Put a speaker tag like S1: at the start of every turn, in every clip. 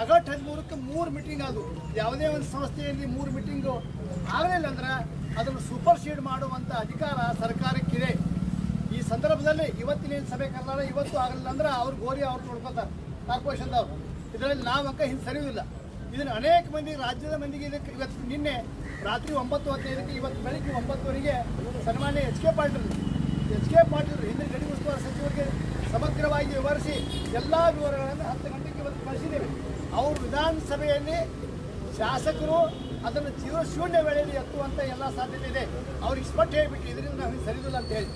S1: August 13ಕ್ಕೆ 3 meeting ಅದು ಯಾವುದೇ ಒಂದು ಸಂಸ್ಥೆಯಲ್ಲಿ 3 ಮೀಟಿಂಗು ಆಗಲಿಲ್ಲ ಅಂದ್ರೆ ಅದನ್ನು ಸೂಪರ್ ಸೀಡ್ ಮಾಡುವಂಥ ಅಧಿಕಾರ ಸರ್ಕಾರಕ್ಕಿದೆ. ಈ ಸಂದರ್ಭದಲ್ಲಿ ಇವತ್ತಿನ ಸಭೆ ಕರೆದಾಗ ಇವತ್ತು ಆಗಲಿಲ್ಲ ಅಂದ್ರೆ ಅವ್ರು ಗೋರಿ ಅವ್ರು ನೋಡ್ಕೊತಾರೆ ಕಾರ್ಪೊರೇಷನ್ದವ್ರು. ಇದರಲ್ಲಿ ನಾವು ಅಂಕ ಹಿಂದೆ ಸರಿಯುವುದಿಲ್ಲ. ಇದನ್ನು ಅನೇಕ ಮಂದಿ ರಾಜ್ಯದ ಮಂದಿಗೆ ಇದಕ್ಕೆ ಇವತ್ತು ನಿನ್ನೆ ರಾತ್ರಿ 9:15ಕ್ಕೆ ಇವತ್ತು ಬೆಳಗ್ಗೆ 9:00ವರೆಗೆ ಸನ್ಮಾನ್ಯ ಎಚ್ ಕೆ ಪಾಟೀಲ್ ಹಿಂದಿನ ಗಡಿ ಉಸ್ತುವಾರಿ ಸಚಿವರಿಗೆ ಸಮಗ್ರವಾಗಿ ವಿವರಿಸಿ ಎಲ್ಲ ವಿವರಗಳನ್ನು 10 ಗಂಟೆಗೆ ಇವತ್ತು ಕಳಿಸಿದ್ದೇವೆ. ಅವರು ವಿಧಾನಸಭೆಯಲ್ಲಿ ಶಾಸಕರು ಅದನ್ನು ಶೂನ್ಯ ವೇಳೆಯಲ್ಲಿ ಎತ್ತುವಂಥ ಎಲ್ಲ ಸಾಧ್ಯತೆ ಇದೆ. ಅವ್ರಿಗೆ ಸ್ಪಷ್ಟ ಹೇಳಿಬಿಟ್ಟು ಇದರಿಂದ ನಾವು ಸರಿದಿಲ್ಲ ಅಂತ ಹೇಳಿ.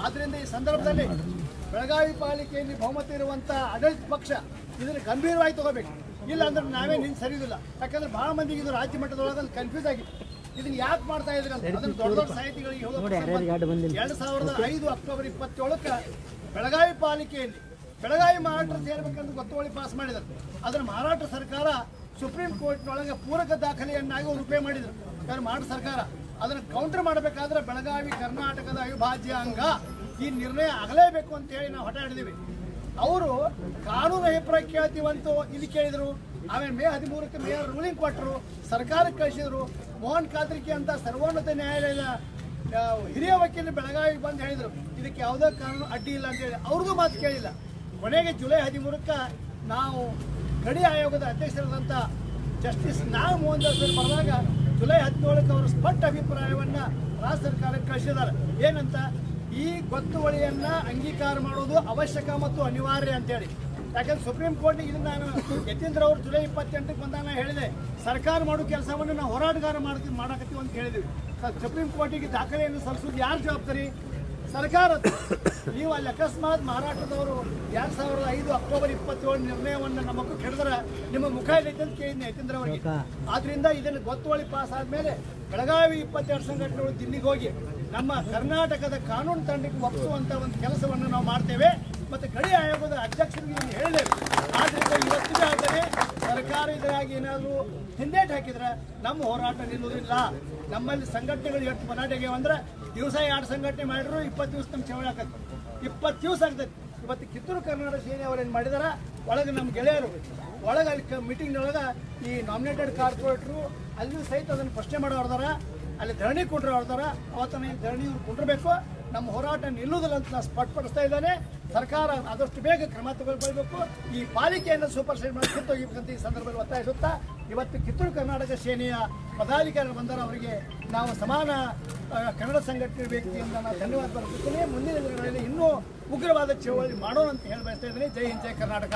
S1: ಆದ್ದರಿಂದ ಈ ಸಂದರ್ಭದಲ್ಲಿ ಬೆಳಗಾವಿ ಪಾಲಿಕೆಯಲ್ಲಿ ಬಹುಮತ ಇರುವಂಥ ಆಡಳಿತ ಪಕ್ಷ ಇದನ್ನು ಗಂಭೀರವಾಗಿ ತಗೋಬೇಕು. ಇಲ್ಲ ಅಂದ್ರೆ ನಾವೇ ನಿನ್ನ ಸರಿದಿಲ್ಲ. ಯಾಕಂದ್ರೆ ಬಹಳ ಮಂದಿಗೆ ಇದು ರಾಜ್ಯ ಮಟ್ಟದೊಳಗೆ ಕನ್ಫ್ಯೂಸ್ ಆಗಿತ್ತು. ಇದನ್ನು ಯಾಕೆ ಮಾಡ್ತಾ ಇದ್ರೆ ಅಂತ ಅದನ್ನು ದೊಡ್ಡ ದೊಡ್ಡ ಸಾಹಿತಿಗಳಿಗೆ 2005 ಅಕ್ಟೋಬರ್ 27ಕ್ಕೆ ಬೆಳಗಾವಿ ಪಾಲಿಕೆಯಲ್ಲಿ ಬೆಳಗಾವಿ ಮಾರಾಟ ಸೇರಬೇಕಂತ ಗೊತ್ತುವಳಿ ಪಾಸ್ ಮಾಡಿದರು. ಅದನ್ನು ಮಾರಾಟ ಸರ್ಕಾರ ಸುಪ್ರೀಂ ಕೋರ್ಟ್ನೊಳಗೆ ಪೂರಕ ದಾಖಲೆಯನ್ನಾಗಿ ರೂಪೇ ಮಾಡಿದರು. ಯಾರು ಮಾರಾಟ ಸರ್ಕಾರ ಅದನ್ನು ಕೌಂಟರ್ ಮಾಡಬೇಕಾದ್ರೆ ಬೆಳಗಾವಿ ಕರ್ನಾಟಕದ ಅವಿಭಾಜ್ಯ ಅಂಗ, ಈ ನಿರ್ಣಯ ಆಗಲೇಬೇಕು ಅಂತ ಹೇಳಿ ನಾವು ಹಠ ಹಿಡಿದೀವಿ. ಅವರು ಕಾನೂನು ಅಭಿಪ್ರಾಯ ಕೇಳ್ತೀವಂತೂ ಇಲ್ಲಿ ಕೇಳಿದರು. ಆಮೇಲೆ ಮೇ 13ಕ್ಕೆ ಮೇಯರ್ ರೂಲಿಂಗ್ ಕೊಟ್ಟರು, ಸರ್ಕಾರಕ್ಕೆ ಕಳಿಸಿದರು. ಮೋಹನ್ ಕಾದ್ರಿಕೆ ಅಂತ ಸರ್ವೋನ್ನತ ನ್ಯಾಯಾಲಯದ ಹಿರಿಯ ವಕೀಲರು ಬೆಳಗಾವಿಗೆ ಬಂದು ಹೇಳಿದರು ಇದಕ್ಕೆ ಯಾವುದೇ ಕಾನೂನು ಅಡ್ಡಿ ಇಲ್ಲ ಅಂತೇಳಿ. ಅವ್ರದ್ದು ಮಾತು ಕೇಳಿಲ್ಲ. ಕೊನೆಗೆ ಜುಲೈ 13ಕ್ಕೆ ನಾವು ಗಡಿ ಆಯೋಗದ ಅಧ್ಯಕ್ಷರಾದಂಥ ಜಸ್ಟಿಸ್ ನಾಗ್ ಮೋಹನ್ ದಾಸ್ ಬರೆದಾಗ ಜುಲೈ 17ಕ್ಕೆ ಅವರು ಸ್ಪಷ್ಟ ಅಭಿಪ್ರಾಯವನ್ನು ರಾಜ್ಯ ಸರ್ಕಾರಕ್ಕೆ ಕಳಿಸಿದ್ದಾರೆ. ಏನಂತ, ಈ ಗೊತ್ತುವಳಿಯನ್ನು ಅಂಗೀಕಾರ ಮಾಡೋದು ಅವಶ್ಯಕ ಮತ್ತು ಅನಿವಾರ್ಯ ಅಂತೇಳಿ. ಯಾಕಂದ್ರೆ ಸುಪ್ರೀಂ ಕೋರ್ಟ್ಗೆ ಇದನ್ನು ನಾನು ಯತೀಂದ್ರ ಅವರು ಜುಲೈ 28ಕ್ಕೆ ಬಂದಾಗ ಹೇಳಿದೆ, ಸರ್ಕಾರ ಮಾಡೋ ಕೆಲಸವನ್ನು ನಾವು ಹೋರಾಟಗಾರ ಮಾಡಕತ್ತೀವಿ ಅಂತ ಹೇಳಿದ್ವಿ. ಸುಪ್ರೀಂ ಕೋರ್ಟಿಗೆ ದಾಖಲೆಯನ್ನು ಸಲ್ಲಿಸೋದು ಯಾರು ಜವಾಬ್ದಾರಿ? ಸರ್ಕಾರ. ನೀವು ಅಲ್ಲಿ ಅಕಸ್ಮಾತ್ ಮಾರಾಟದವರು 2005 ಅಕ್ಟೋಬರ್ 27 ನಿರ್ಣಯವನ್ನು ನಮ್ಮ ಮಕ್ಕಳು ಕೆಡಿದ್ರೆ ನಿಮ್ಮ ಮುಖ ಏನೈತೆ ಅಂತ ಕೇಳಿದ್ನೆ ಯತೀಂದ್ರ ಅವರಿಗೆ. ಆದ್ರಿಂದ ಇದನ್ನು ಗೊತ್ತುವಳಿ ಪಾಸ್ ಆದಮೇಲೆ ಬೆಳಗಾವಿ 22 ಸಂಘಟನೆಗಳು ದಿಲ್ಲಿಗೆ ಹೋಗಿ ನಮ್ಮ ಕರ್ನಾಟಕದ ಕಾನೂನು ತಂಡಕ್ಕೆ ಒಪ್ಪಿಸುವಂಥ ಒಂದು ಕೆಲಸವನ್ನು ನಾವು ಮಾಡ್ತೇವೆ. ಮತ್ತು ಗಡಿ ಆಯೋಗದ ಅಧ್ಯಕ್ಷರಿಗೆ ಹೇಳಿದ್ದೇವೆ. ಆದ್ದರಿಂದ ಇವತ್ತಿಗೆ ಆದರೆ ಸರ್ಕಾರ ಇದರಾಗಿ ಏನಾದರೂ ಹಿಂದೇಟು ಹಾಕಿದ್ರೆ ನಮ್ಮ ಹೋರಾಟ ನಿಲ್ಲುವುದಿಲ್ಲ. ನಮ್ಮಲ್ಲಿ ಸಂಘಟನೆಗಳು ಎಷ್ಟು ಬಲಾಟೆಗೆ ಅಂದ್ರೆ ದಿವಸ 2 ಸಂಘಟನೆ ಮಾಡಿದ್ರು 20 ದಿವಸ ನಮ್ಮ ಚಳವಳಿ ಆಗತ್ತೆ. 20 ದಿವಸ ಆಗ್ತೈತೆ. ಇವತ್ತು ಕಿತ್ತೂರು ಕರ್ನಾಟಕ ಸೇನೆ ಅವ್ರು ಏನು ಮಾಡಿದಾರ, ಒಳಗೆ ನಮ್ಮ ಗೆಳೆಯರು ಒಳಗೆ ಅಲ್ಲಿ ಮೀಟಿಂಗ್ನೊಳಗೆ ಈ ನಾಮಿನೇಟೆಡ್ ಕಾರ್ಪೊರೇಟ್ರು ಅಲ್ಲಿಯೂ ಸಹಿತ ಅದನ್ನು ಪ್ರಶ್ನೆ ಮಾಡೋರ್ದಾರ, ಅಲ್ಲಿ ಧರಣಿ ಕೊಟ್ಟರೆ ಅವತ್ತನ್ನ ಈ ಧರಣಿ ಇವ್ರು ಕೊಟ್ಟಿರಬೇಕು. ನಮ್ಮ ಹೋರಾಟ ನಿಲ್ಲುವುದಿಲ್ಲ ಅಂತ ನಾನು ಸ್ಪಷ್ಟಪಡಿಸ್ತಾ ಇದ್ದಾನೆ. ಸರ್ಕಾರ ಆದಷ್ಟು ಬೇಗ ಕ್ರಮ ತಗೊಳ್ಬೇಕು. ಈ ಪಾಲಿಕೆಯನ್ನು ಸೂಪರ್ ಸೈಡ್ ಮಾಡಿ ಕಿತ್ತೋಗಿಬೇಕಂತ ಈ ಸಂದರ್ಭದಲ್ಲಿ ಒತ್ತಾಯಿಸುತ್ತಾ ಇವತ್ತು ಕಿತ್ತೂರು ಕರ್ನಾಟಕ ಸೇನೆಯ ಪದಾಧಿಕಾರಿಗಳು ಬಂದರೆ ಅವರಿಗೆ ನಾವು ಸಮಾನ ಕನ್ನಡ ಸಂಘಟನೆ ವ್ಯಕ್ತಿಯಿಂದ ನಾನು ಧನ್ಯವಾದ ಬರ್ತಿದ್ದೇನೆ. ಮುಂದಿನ ದಿನಗಳಲ್ಲಿ ಇನ್ನೂ ಉಗ್ರವಾದ ಚಳವಳಿ ಮಾಡೋಣ ಅಂತ ಹೇಳಿ ಬಯಸ್ತಾ ಇದ್ದೀನಿ. ಜೈ ಹಿಂದ್, ಜೈ ಕರ್ನಾಟಕ.